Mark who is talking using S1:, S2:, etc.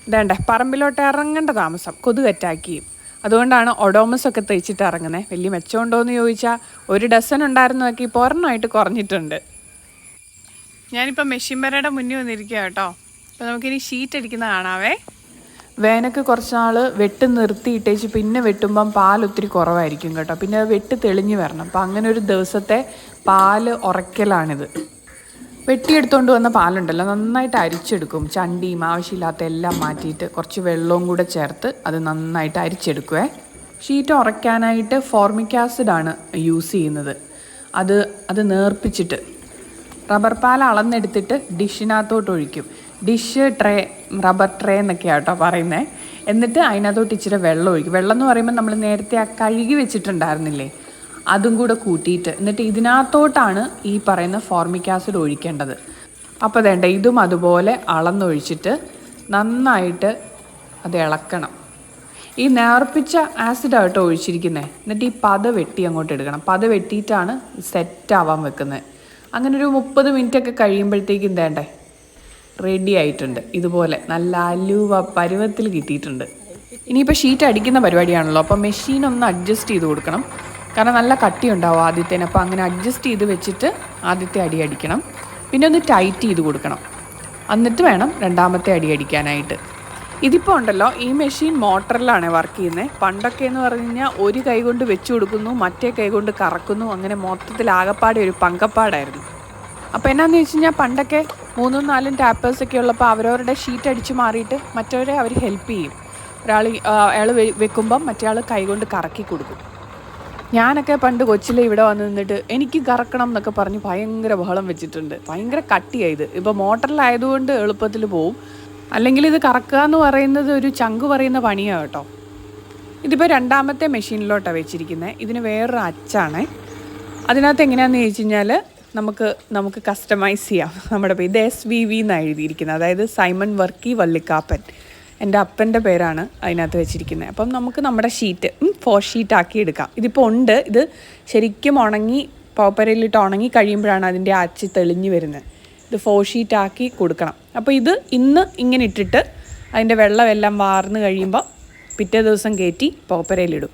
S1: ഇതേണ്ടേ പറമ്പിലോട്ട് ഇറങ്ങേണ്ട താമസം കൊതുക് അറ്റാക്കിയും. അതുകൊണ്ടാണ് ഒഡോമസ് ഒക്കെ തേച്ചിട്ട് ഇറങ്ങുന്നത്. വലിയ മെച്ചമുണ്ടോ എന്ന് ചോദിച്ചാൽ 1 ഡസൻ ഉണ്ടായിരുന്നതൊക്കെ ഇപ്പോൾ ഒരെണ്ണമായിട്ട് കുറഞ്ഞിട്ടുണ്ട്. ഞാനിപ്പോൾ മെഷീൻ വരയുടെ മുന്നിൽ വന്നിരിക്കുക കേട്ടോ. അപ്പോൾ നമുക്കിനി ഷീറ്റ് അടിക്കുന്ന കാണാവേ. വേനക്ക് കുറച്ച് നാൾ വെട്ട് നിർത്തിയിട്ടേച്ച് പിന്നെ വെട്ടുമ്പം പാൽ ഒത്തിരി കുറവായിരിക്കും കേട്ടോ. പിന്നെ അത് വെട്ട് തെളിഞ്ഞ് വരണം. അപ്പം അങ്ങനെ ഒരു ദിവസത്തെ പാൽ ഉറയ്ക്കലാണിത്. വെട്ടിയെടുത്തുകൊണ്ട് വന്ന പാലുണ്ടല്ലോ നന്നായിട്ട് അരിച്ചെടുക്കും. ചണ്ടിയും ആവശ്യമില്ലാത്ത എല്ലാം മാറ്റിയിട്ട് കുറച്ച് വെള്ളവും കൂടെ ചേർത്ത് അത് നന്നായിട്ട് അരിച്ചെടുക്കുവേ. ഷീറ്റ് ഉറയ്ക്കാനായിട്ട് ഫോർമിക് ആസിഡാണ് യൂസ് ചെയ്യുന്നത്. അത് നേർപ്പിച്ചിട്ട് റബ്ബർ പാൽ അളന്നെടുത്തിട്ട് ഡിഷിനകത്തോട്ട് ഒഴിക്കും. ഡിഷ് ട്രേ, റബ്ബർ ട്രേ എന്നൊക്കെയാണ് കേട്ടോ പറയുന്നത്. എന്നിട്ട് അതിനകത്തോട്ട് ഇച്ചിരി വെള്ളം ഒഴിക്കും. വെള്ളം എന്ന് പറയുമ്പോൾ നമ്മൾ നേരത്തെ ആ കഴുകി വെച്ചിട്ടുണ്ടായിരുന്നില്ലേ, അതും കൂടെ കൂട്ടിയിട്ട് എന്നിട്ട് ഇതിനകത്തോട്ടാണ് ഈ പറയുന്ന ഫോർമിക് ആസിഡ് ഒഴിക്കേണ്ടത്. അപ്പോൾ വേണ്ട ഇതും അതുപോലെ അളന്നൊഴിച്ചിട്ട് നന്നായിട്ട് അത് ഇളക്കണം. ഈ നേർപ്പിച്ച ആസിഡായിട്ടോ ഒഴിച്ചിരിക്കുന്നത്. എന്നിട്ട് ഈ പത വെട്ടി അങ്ങോട്ട് എടുക്കണം. പത വെട്ടിയിട്ടാണ് സെറ്റാവാൻ വെക്കുന്നത്. അങ്ങനെ ഒരു 30 മിനിറ്റൊക്കെ കഴിയുമ്പോഴത്തേക്കും വേണ്ടേ റെഡി ആയിട്ടുണ്ട്. ഇതുപോലെ നല്ല അലുവ പരുവത്തിൽ കിട്ടിയിട്ടുണ്ട്. ഇനിയിപ്പോൾ ഷീറ്റ് അടിക്കുന്ന പരിപാടിയാണല്ലോ, അപ്പോൾ മെഷീൻ ഒന്ന് അഡ്ജസ്റ്റ് ചെയ്ത് കൊടുക്കണം. കാരണം നല്ല കട്ടി ഉണ്ടാവും ആദ്യത്തേന്. അപ്പോൾ അങ്ങനെ അഡ്ജസ്റ്റ് ചെയ്ത് വെച്ചിട്ട് ആദ്യത്തെ അടി അടിക്കണം. പിന്നെ ഒന്ന് ടൈറ്റ് ചെയ്ത് കൊടുക്കണം. എന്നിട്ട് വേണം രണ്ടാമത്തെ അടി അടിക്കാനായിട്ട്. ഇതിപ്പോൾ ഉണ്ടല്ലോ ഈ മെഷീൻ മോട്ടറിലാണ് വർക്ക് ചെയ്യുന്നത്. പണ്ടൊക്കെ എന്ന് പറഞ്ഞു കഴിഞ്ഞാൽ ഒരു കൈ കൊണ്ട് വെച്ച് കൊടുക്കുന്നു, മറ്റേ കൈ കൊണ്ട് കറക്കുന്നു. അങ്ങനെ മൊത്തത്തിൽ ആകപ്പാടെ ഒരു പങ്കപ്പാടായിരുന്നു. അപ്പോൾ എന്നാന്ന് വെച്ച് കഴിഞ്ഞാൽ പണ്ടൊക്കെ 3ഉം 4ഉം ടാപ്പേഴ്സൊക്കെ ഉള്ളപ്പോൾ അവരവരുടെ ഷീറ്റ് അടിച്ച് മാറിയിട്ട് മറ്റവരെ അവർ ഹെൽപ്പ് ചെയ്യും. അയാൾ വെക്കുമ്പം മറ്റേ ആൾ കൈ കൊണ്ട് കറക്കി കൊടുക്കും. ഞാനൊക്കെ പണ്ട് കൊച്ചിലെ ഇവിടെ വന്ന് നിന്നിട്ട് എനിക്ക് കറക്കണം എന്നൊക്കെ പറഞ്ഞ് ഭയങ്കര ബഹളം വെച്ചിട്ടുണ്ട്. ഭയങ്കര കട്ടിയായത്. ഇപ്പോൾ മോട്ടറിലായതുകൊണ്ട് എളുപ്പത്തിൽ പോവും. അല്ലെങ്കിൽ ഇത് കറക്കുക എന്ന് പറയുന്നത് ഒരു ചങ്ക് പറയുന്ന പണിയാണ് കേട്ടോ. ഇതിപ്പോൾ രണ്ടാമത്തെ മെഷീനിലോട്ടാണ് വെച്ചിരിക്കുന്നത്. ഇതിന് വേറൊരു അച്ചാണ്. അതിനകത്ത് എങ്ങനെയാണെന്ന് ചോദിച്ചു കഴിഞ്ഞാൽ നമുക്ക് കസ്റ്റമൈസ് ചെയ്യാം നമ്മുടെ പേര്. ഇത് SVV എന്നാണ് എഴുതിയിരിക്കുന്നത്. അതായത് സൈമൺ വർക്കി വള്ളിക്കാപ്പൻ. എൻ്റെ അപ്പൻ്റെ പേരാണ് അതിനകത്ത് വെച്ചിരിക്കുന്നത്. അപ്പം നമുക്ക് നമ്മുടെ ഷീറ്റ് 4 ഷീറ്റ് ആക്കി എടുക്കാം. ഇതിപ്പോൾ ഉണ്ട്. ഇത് ശരിക്കും ഉണങ്ങി പോപ്പരയിലിട്ട് ഉണങ്ങി കഴിയുമ്പോഴാണ് അതിൻ്റെ അച്ച് തെളിഞ്ഞ് വരുന്നത്. ഇത് 4 ഷീറ്റ് ആക്കി കൊടുക്കണം. അപ്പോൾ ഇത് ഇന്ന് ഇങ്ങനെ ഇട്ടിട്ട് അതിൻ്റെ വെള്ളമെല്ലാം വാർന്ന് കഴിയുമ്പോൾ പിറ്റേ ദിവസം കയറ്റി പോപ്പരയിലിടും.